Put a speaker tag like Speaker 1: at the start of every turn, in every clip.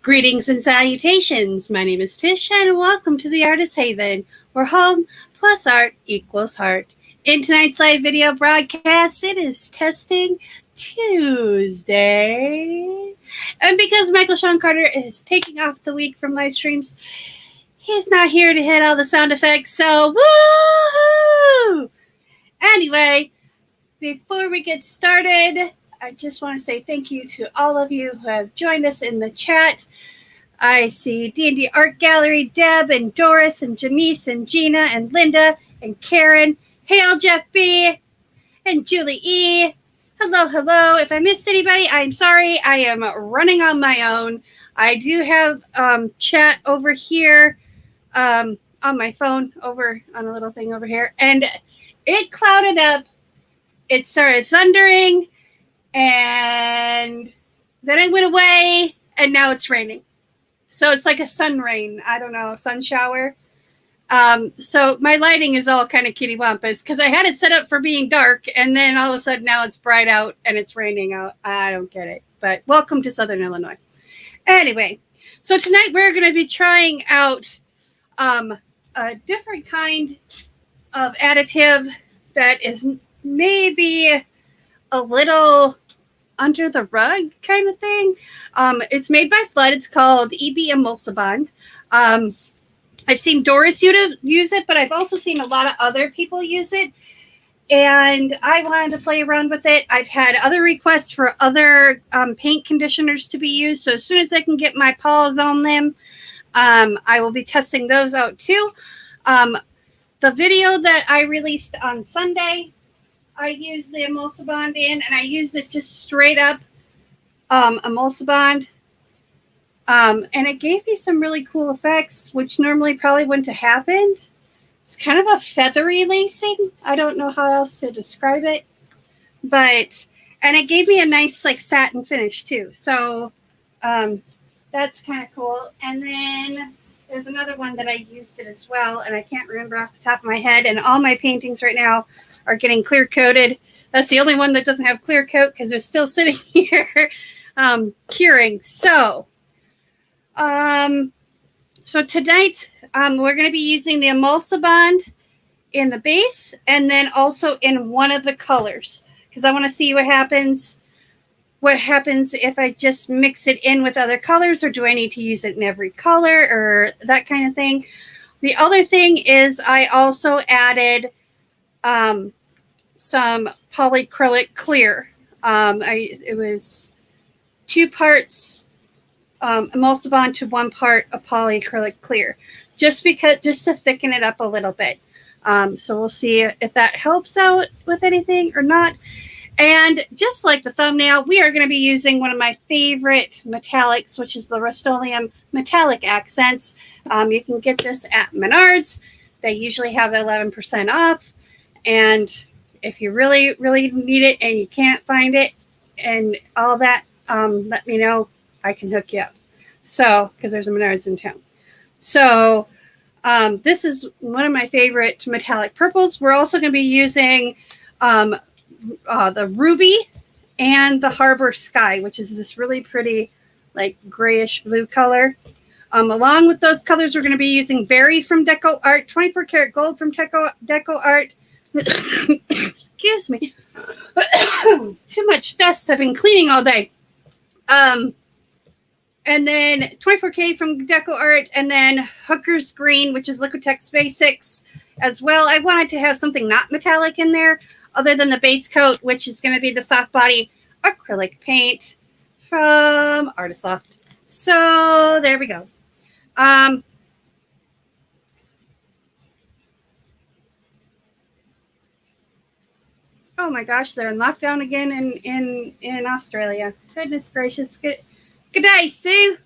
Speaker 1: Greetings and salutations. My name is Tish and welcome to the Artist Haven, where home plus art equals heart. In tonight's live video broadcast, it is Testing Tuesday. And because Michael Sean Carter is taking off the week from live streams, he's not here to hit all the sound effects, so woohoo! Anyway, before we get started, I just want to say thank you to all of you who have joined us in the chat. I see D&D Art Gallery, Deb and Doris and Janice and Gina and Linda and Karen. Hail Jeff B. and Julie E. Hello, hello. If I missed anybody, I'm sorry. I am running on my own. I do have chat over here on my phone, over on a little thing over here. And it clouded up. It started thundering. And then it went away, and now it's raining. So it's like a sun rain. I don't know, sun shower. So my lighting is all kind of kitty-wampus because I had it set up for being dark, and then all of a sudden now it's bright out and it's raining out. I don't get it. But welcome to Southern Illinois. Anyway, so tonight we're going to be trying out a different kind of additive that is maybe a little under the rug kind of thing. It's made by Flood. It's called EB Emulsabond. I've seen Doris use it, but I've also seen a lot of other people use it. And I wanted to play around with it. I've had other requests for other paint conditioners to be used. So as soon as I can get my paws on them, I will be testing those out too. The video that I released on Sunday, I used the Emulsabond in, and I used it just straight up Emulsabond. And it gave me some really cool effects, which normally probably wouldn't have happened. It's kind of a feathery lacing. I don't know how else to describe it. And it gave me a nice like satin finish too. So that's kind of cool. And then there's another one that I used it as well, and I can't remember off the top of my head. And all my paintings right now are getting clear coated. That's the only one that doesn't have clear coat because they're still sitting here curing. So tonight we're going to be using the Emulsabond in the base and then also in one of the colors because I want to see what happens if I just mix it in with other colors, or do I need to use it in every color or that kind of thing. The other thing is I also added some polyacrylic clear. It was 2 parts Emulsabond to 1 part of polyacrylic clear, just to thicken it up a little bit. So we'll see if that helps out with anything or not. And just like the thumbnail, we are going to be using one of my favorite metallics, which is the Rust-Oleum Metallic Accents. You can get this at Menards. They usually have 11% off. And if you really, really need it and you can't find it and all that, let me know. I can hook you up. So, because there's a Menards in town. So, this is one of my favorite metallic purples. We're also going to be using the Ruby and the Harbor Sky, which is this really pretty, like, grayish blue color. Along with those colors, we're going to be using Berry from Deco Art, 24 karat gold from Deco Art. Excuse me. Too much dust. I've been cleaning all day. And then 24K from Deco Art, and then Hooker's Green, which is Liquitex Basics as well. I wanted to have something not metallic in there other than the base coat, which is going to be the soft body acrylic paint from Artist Loft. So there we go. Oh my gosh, they're in lockdown again in Australia. Goodness gracious. Good day, Sue.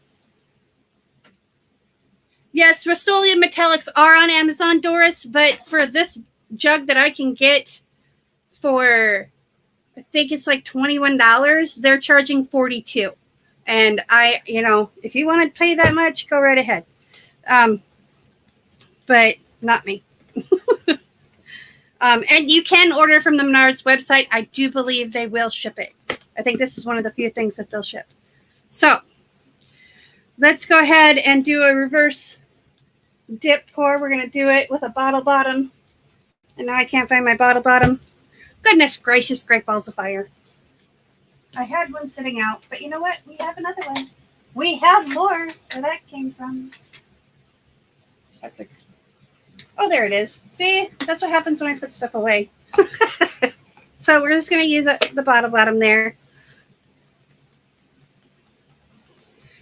Speaker 1: Yes, Rust-Oleum Metallics are on Amazon, Doris, but for this jug that I can get for, I think it's like $21, they're charging $42. And if you want to pay that much, go right ahead. But not me. And you can order from the Menards website. I do believe they will ship it. I think this is one of the few things that they'll ship. So let's go ahead and do a reverse dip pour. We're going to do it with a bottle bottom. And now I can't find my bottle bottom. Goodness gracious, great balls of fire. I had one sitting out, but you know what? We have another one. We have more where that came from. Oh, there it is. See, that's what happens when I put stuff away. So we're just going to use the bottle bottom there.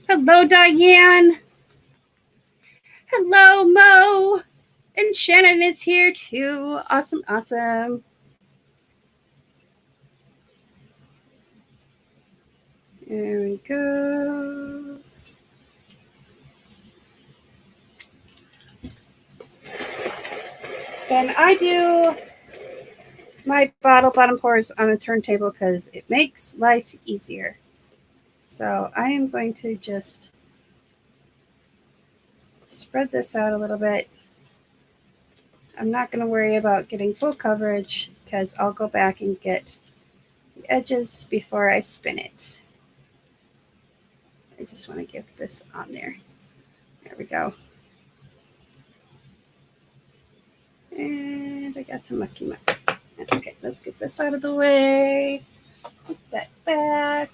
Speaker 1: Hello, Diane. Hello, Mo. And Shannon is here too. Awesome, awesome. There we go. And I do my bottle bottom pours on a turntable because it makes life easier. So I am going to just spread this out a little bit. I'm not going to worry about getting full coverage because I'll go back and get the edges before I spin it. I just want to get this on there. There we go. And I got some mucky muck. Okay, let's get this out of the way. Put that back.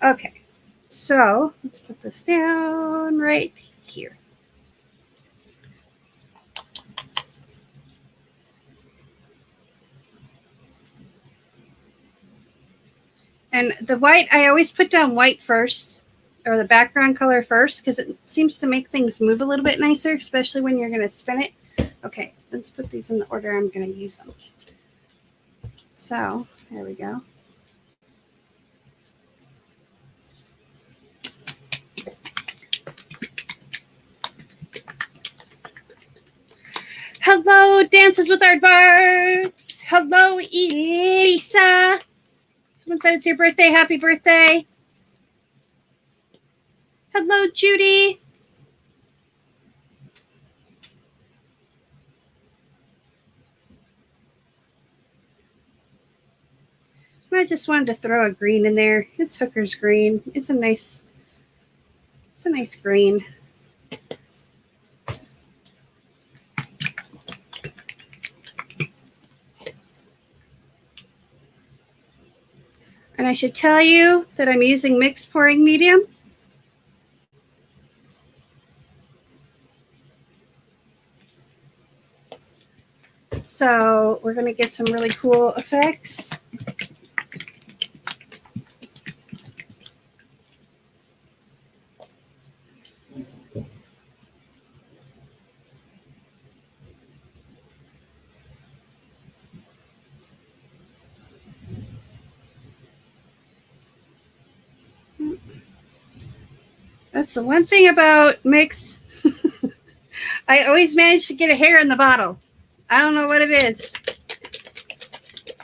Speaker 1: Okay, so let's put this down right here. And the white, I always put down white first, or the background color first, because it seems to make things move a little bit nicer, especially when you're going to spin it. Okay, let's put these in the order I'm going to use them. So, there we go. Hello, Dances with Aardvarks. Hello, Elisa. Someone said it's your birthday. Happy birthday. Hello, Judy. I just wanted to throw a green in there. It's Hooker's green. It's a nice green. And I should tell you that I'm using mixed pouring medium. So we're going to get some really cool effects. That's the one thing about mix. I always manage to get a hair in the bottle. I don't know what it is.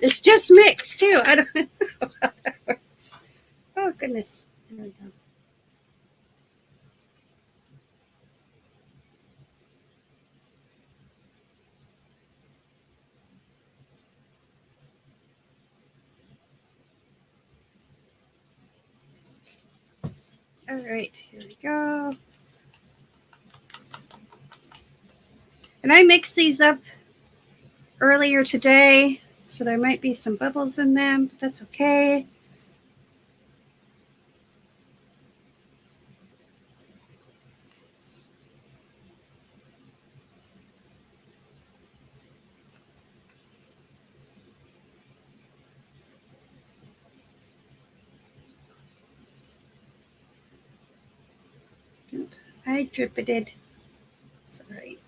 Speaker 1: It's just mix too. I don't know how that works. Oh goodness. There we go. All right, here we go. And I mixed these up earlier today, so there might be some bubbles in them, but that's okay. I dripped. It's all right.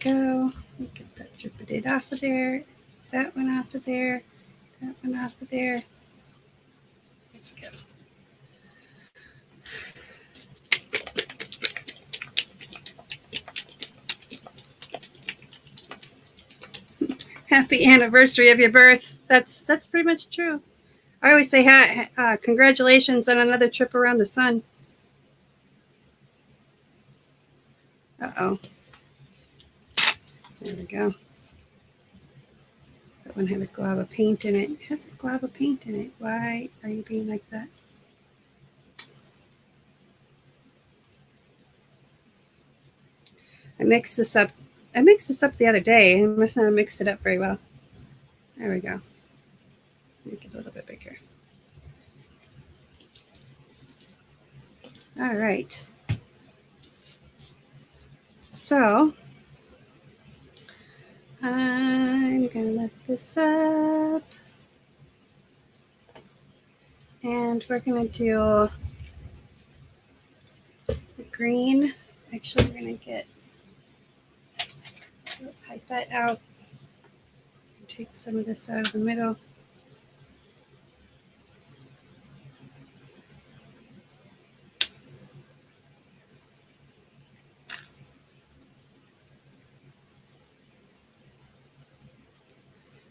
Speaker 1: There we go. Get that dripped off of there. That one off of there. That one off of there. There we go. Happy anniversary of your birth. That's pretty much true. I always say congratulations on another trip around the sun. Uh-oh. There we go. That one had a glob of paint in it. It has a glob of paint in it. Why are you being like that? I mixed this up. I mixed this up the other day. I must not have mixed it up very well. There we go. Make it a little bit bigger. All right. So I'm going to lift this up. And we're going to do the green. Actually, we're going to pipe that out. Take some of this out of the middle.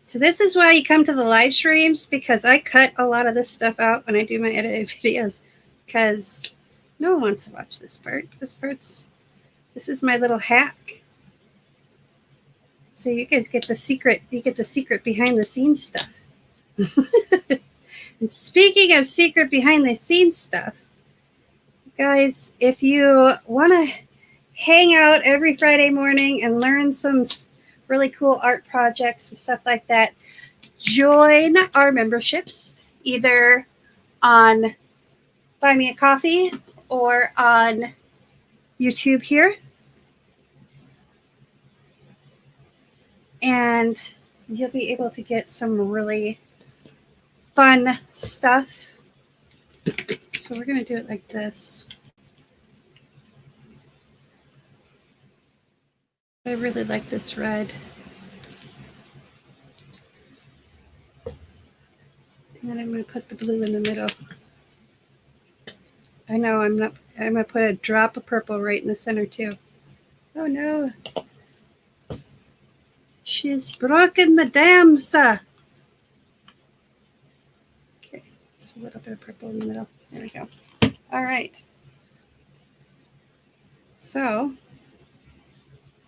Speaker 1: So this is why you come to the live streams, because I cut a lot of this stuff out when I do my edited videos, because no one wants to watch this part. This is my little hack. So you guys get the secret. You get the secret behind the scenes stuff. And speaking of secret behind the scenes stuff, guys, if you want to hang out every Friday morning and learn some really cool art projects and stuff like that, join our memberships either on Buy Me a Coffee or on YouTube here. And you'll be able to get some really fun stuff. So we're going to do it like this. I really like this red. And then I'm going to put the blue in the middle. I know I'm going to put a drop of purple right in the center too. Oh no. She's broken the dams. Okay, just a little bit of purple in the middle. There we go. All right. So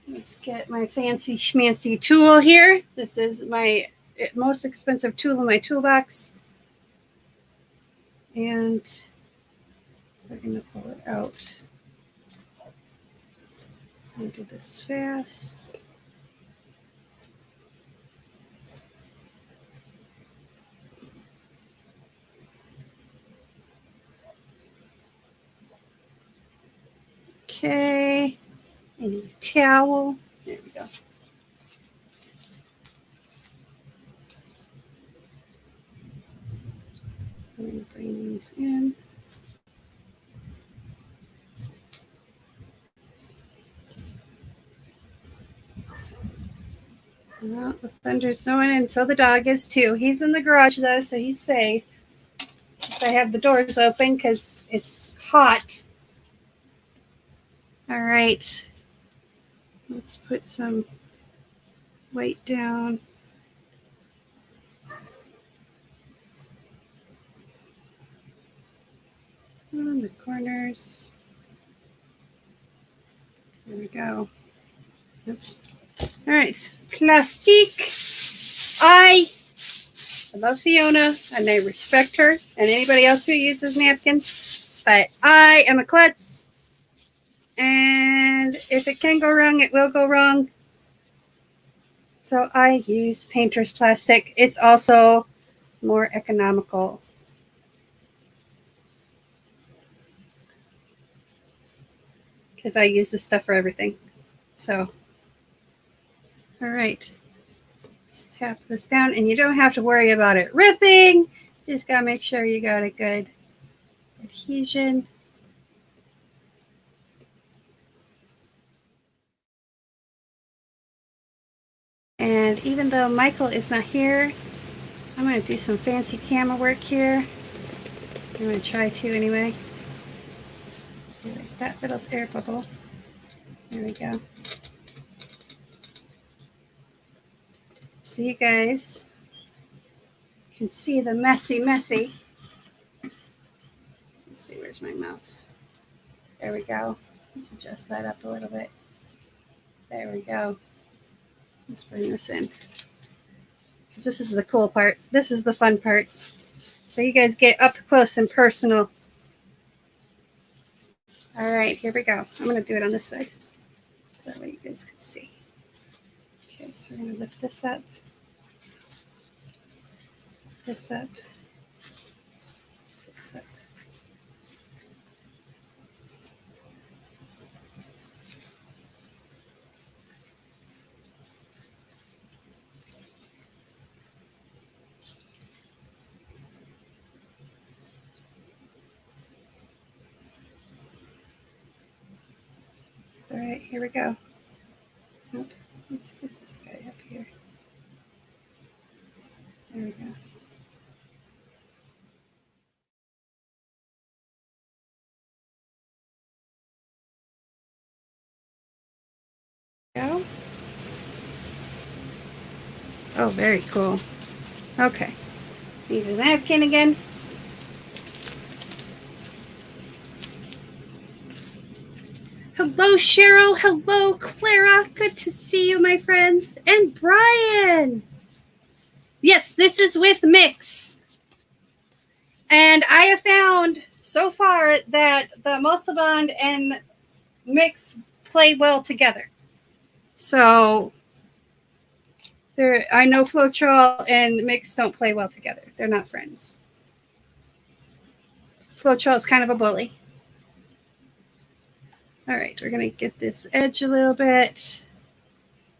Speaker 1: let's get my fancy schmancy tool here. This is my most expensive tool in my toolbox. And we're going to pull it out. I'm going to do this fast. Okay. I need a towel. There we go. I'm going to bring these in. Well, the thunder's snowing, and so the dog is too. He's in the garage though, so he's safe. Just I have the doors open because it's hot. All right. Let's put some white down. On the corners. There we go. Oops. All right. Plastique. I love Fiona and I respect her and anybody else who uses napkins, but I am a klutz. And if it can go wrong, it will go wrong. So I use painter's plastic. It's also more economical. Because I use this stuff for everything. So, all right. Let's tap this down. And you don't have to worry about it ripping. You just got to make sure you got a good adhesion. And even though Michael is not here, I'm going to do some fancy camera work here. I'm going to try to anyway. Like that little air bubble. There we go. So you guys can see the messy. Let's see, where's my mouse? There we go. Let's adjust that up a little bit. There we go. Let's bring this in. This is the cool part. This is the fun part. So you guys get up close and personal. All right, here we go. I'm going to do it on this side so that way you guys can see. Okay, so we're going to lift this up, this up, this up. All right, here we go. Nope. Let's get this guy up here. There we go. Go. Oh, very cool. Okay. Need a napkin again. Hello, Cheryl. Hello, Clara. Good to see you, my friends. And Brian. Yes, this is with Mix. And I have found so far that the Emulsabond and Mix play well together. So I know Floetrol and Mix don't play well together. They're not friends. Floetrol is kind of a bully. All right, we're going to get this edge a little bit.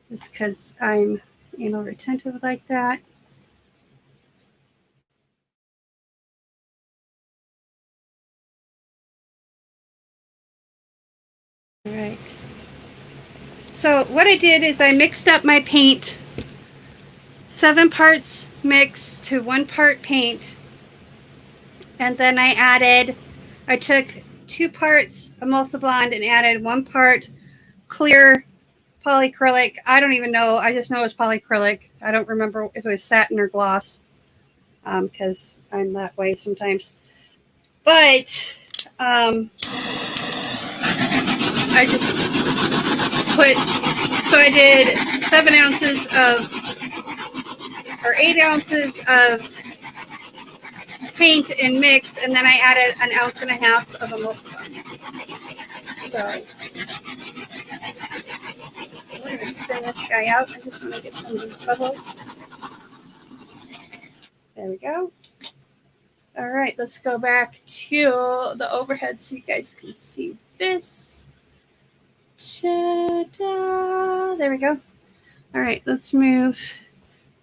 Speaker 1: Just because I'm anal retentive like that. All right. So what I did is I mixed up my paint. 7 parts mix to 1 part paint. And then I took 2 parts Emulsabond and added 1 part clear polyacrylic. I don't even know. I just know it was polyacrylic. I don't remember if it was satin or gloss because I'm that way sometimes. But I just so I did 7 ounces or 8 ounces of paint and mix, and then I added 1.5 ounces of Emulsabond. So we're going to spin this guy out. I just want to get some of these bubbles. There we go. All right, let's go back to the overhead so you guys can see this. Ta-da. There we go. All right, let's move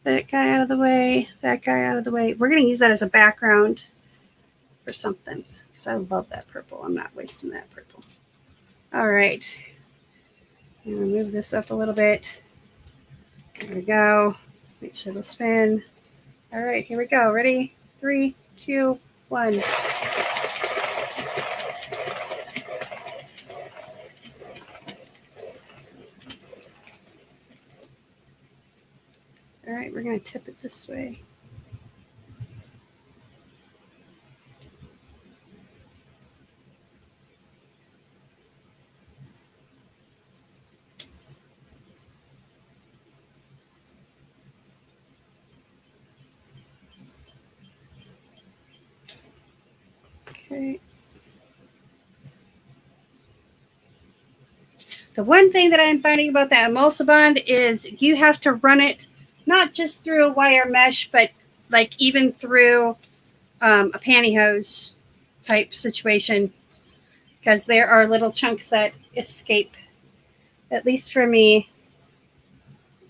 Speaker 1: that guy out of the way, that guy out of the way. We're going to use that as a background for something because I love that purple. I'm not wasting that purple. All right. I'm going to move this up a little bit. There we go. Make sure it'll spin. All right, here we go. Ready? 3, 2, 1. All right, we're going to tip it this way. Okay. The one thing that I'm finding about that Emulsabond is you have to run it not just through a wire mesh, but like even through a pantyhose type situation because there are little chunks that escape, at least for me.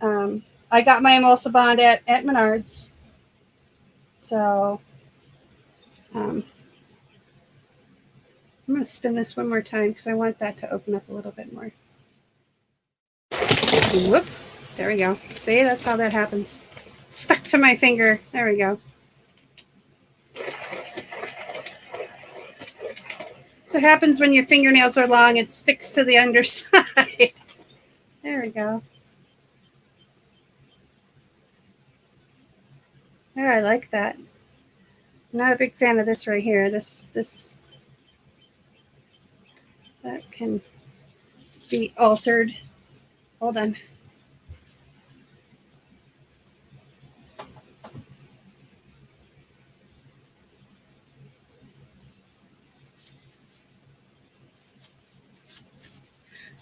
Speaker 1: I got my Emulsabond at Menards. So I'm going to spin this one more time because I want that to open up a little bit more. Whoop. There we go. See, that's how that happens. Stuck to my finger. There we go. So it happens when your fingernails are long, it sticks to the underside. There we go. There, I like that. I'm not a big fan of this right here. This that can be altered. Hold on.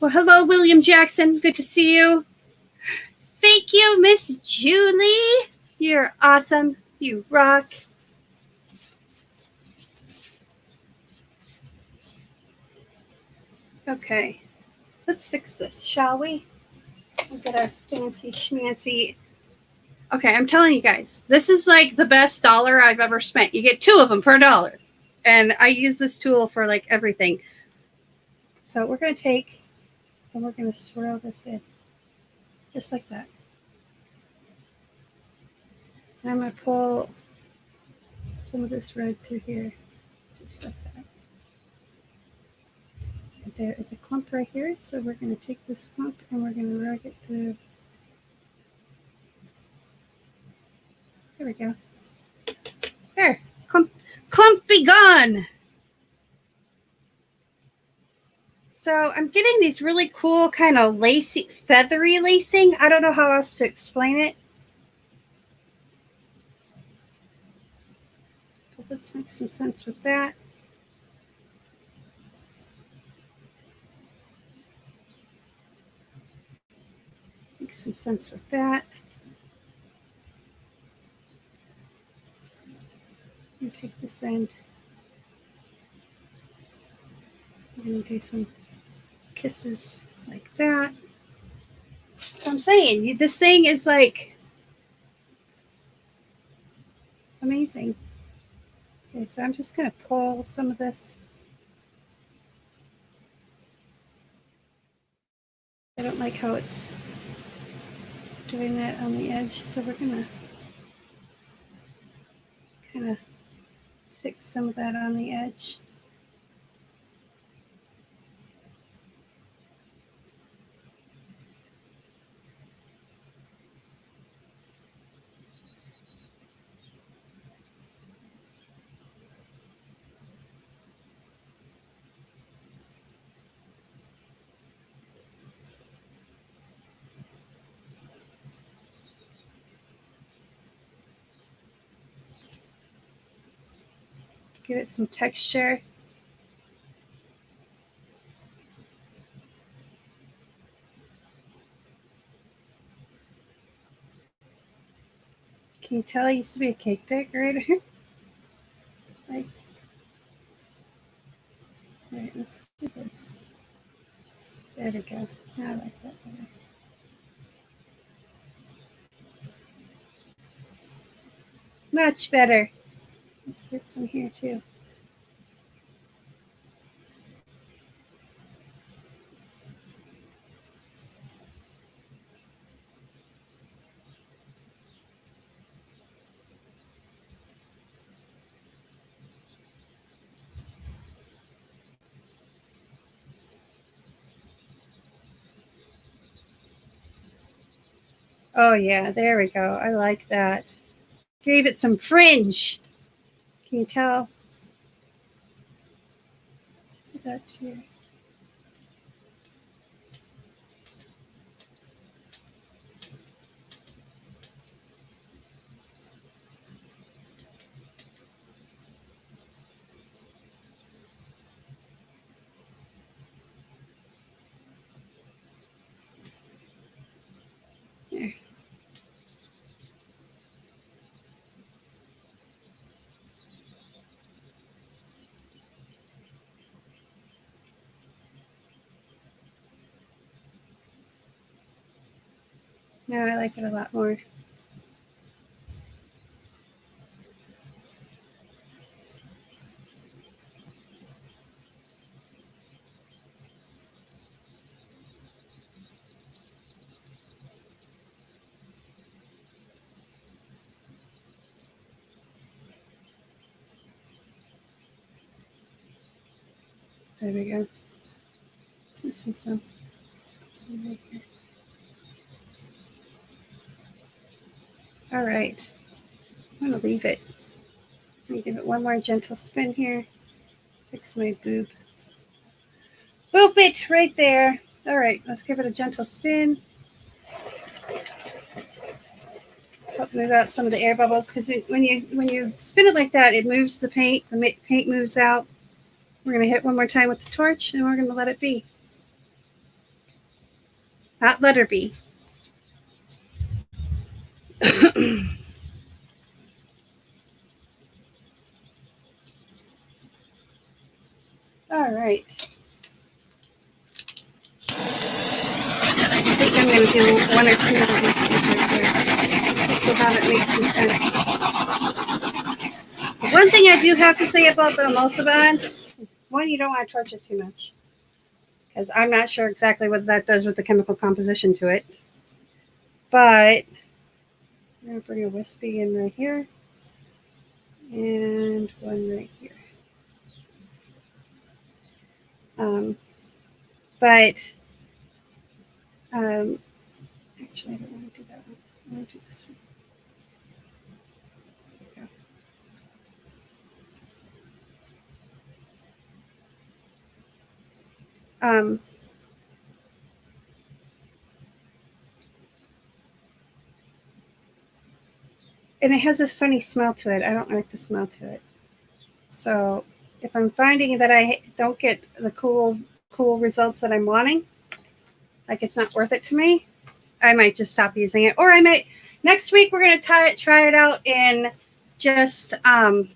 Speaker 1: Well, hello, William Jackson. Good to see you. Thank you, Miss Julie. You're awesome. You rock. Okay, let's fix this, shall we? We'll get our fancy schmancy. Okay, I'm telling you guys, this is like the best dollar I've ever spent. You get 2 of them for $1. And I use this tool for like everything. So we're going to take and we're going to swirl this in just like that. And I'm going to pull some of this red through here just like that. And there is a clump right here. So we're going to take this clump and we're going to rug it through. There we go. There. Clump be gone. So I'm getting these really cool kind of lacy, feathery lacing. I don't know how else to explain it. But let's make some sense with that. Make some sense with that. And take this end. I'm going to do some kisses like that. So I'm saying, this thing is like amazing. Okay, so I'm just going to pull some of this. I don't like how it's doing that on the edge, so we're going to kind of fix some of that on the edge. Give it some texture. Can you tell I used to be a cake decorator? Like, all right, let's do this. There we go. I like that better. Much better. Let's get some here too. Oh yeah, there we go. I like that. Gave it some fringe. Can you tell? Let's do that too. There. Now I like it a lot more. There we go. It's missing some. Let's put some right here. All right. I'm going to leave it. Let me give it one more gentle spin here. Fix my boob. Boop it right there. All right, let's give it a gentle spin. Help move out some of the air bubbles, because when you spin it like that, it moves the paint. The paint moves out. We're going to hit it one more time with the torch, and we're going to let it be. not letter B. All right. I think I'm going to do one or two of these right there, just to have it make some sense. One thing I do have to say about the Emulsabond is, one, you don't want to torch it too much, because I'm not sure exactly what that does with the chemical composition to it. But I'm going to bring a wispy in right here, and one right here. But actually, I don't want to do that one. I want to do this one. Um, and it has this funny smell to it. I don't like the smell to it. So if I'm finding that I don't get the cool results that I'm wanting, like it's not worth it to me, I might just stop using it. Or I might, next week we're going to try it out in just in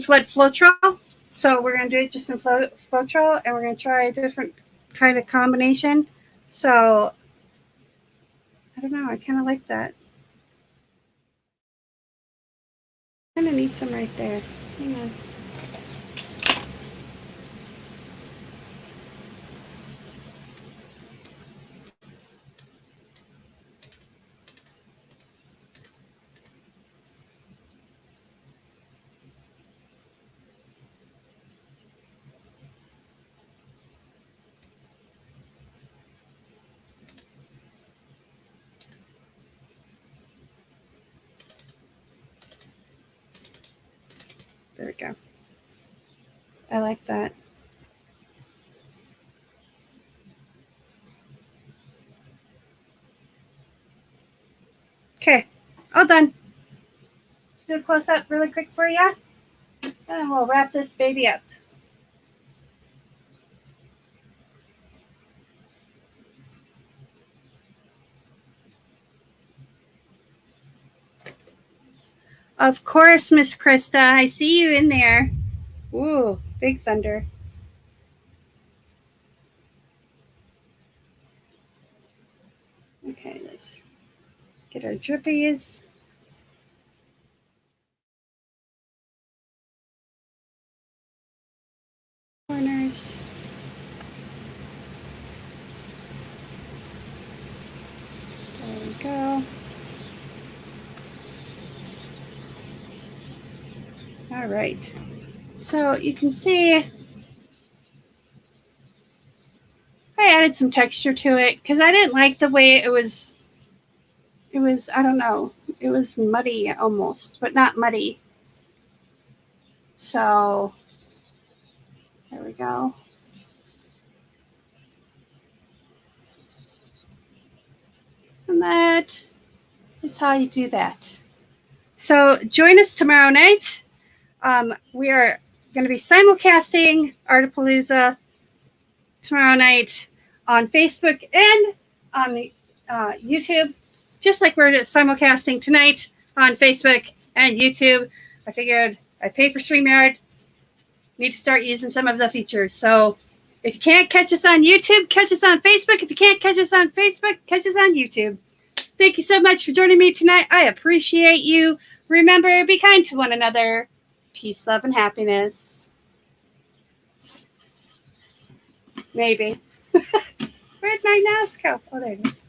Speaker 1: Floetrol. So we're going to do it just in Floetrol, and we're going to try a different kind of combination. So I don't know. I kind of like that. I kind of need some right there. Hang on. There we go. I like that. Okay, all done. Let's do a close up really quick for you, and we'll wrap this baby up. Of course, Miss Krista. I see you in there. Ooh, big thunder. Okay, let's get our drippies. Corners. There we go. All right. So you can see I added some texture to it because I didn't like the way it was, I don't know, it was muddy almost, but not muddy. So there we go. And that is how you do that. So join us tomorrow night. We are going to be simulcasting Artapalooza tomorrow night on Facebook and on YouTube, just like we're simulcasting tonight on Facebook and YouTube. I figured I paid for StreamYard, need to start using some of the features. So if you can't catch us on YouTube, catch us on Facebook. If you can't catch us on Facebook, catch us on YouTube. Thank you so much for joining me tonight. I appreciate you. Remember, be kind to one another. Peace, love, and happiness. Maybe. Where'd my mouse go? Oh, there it is.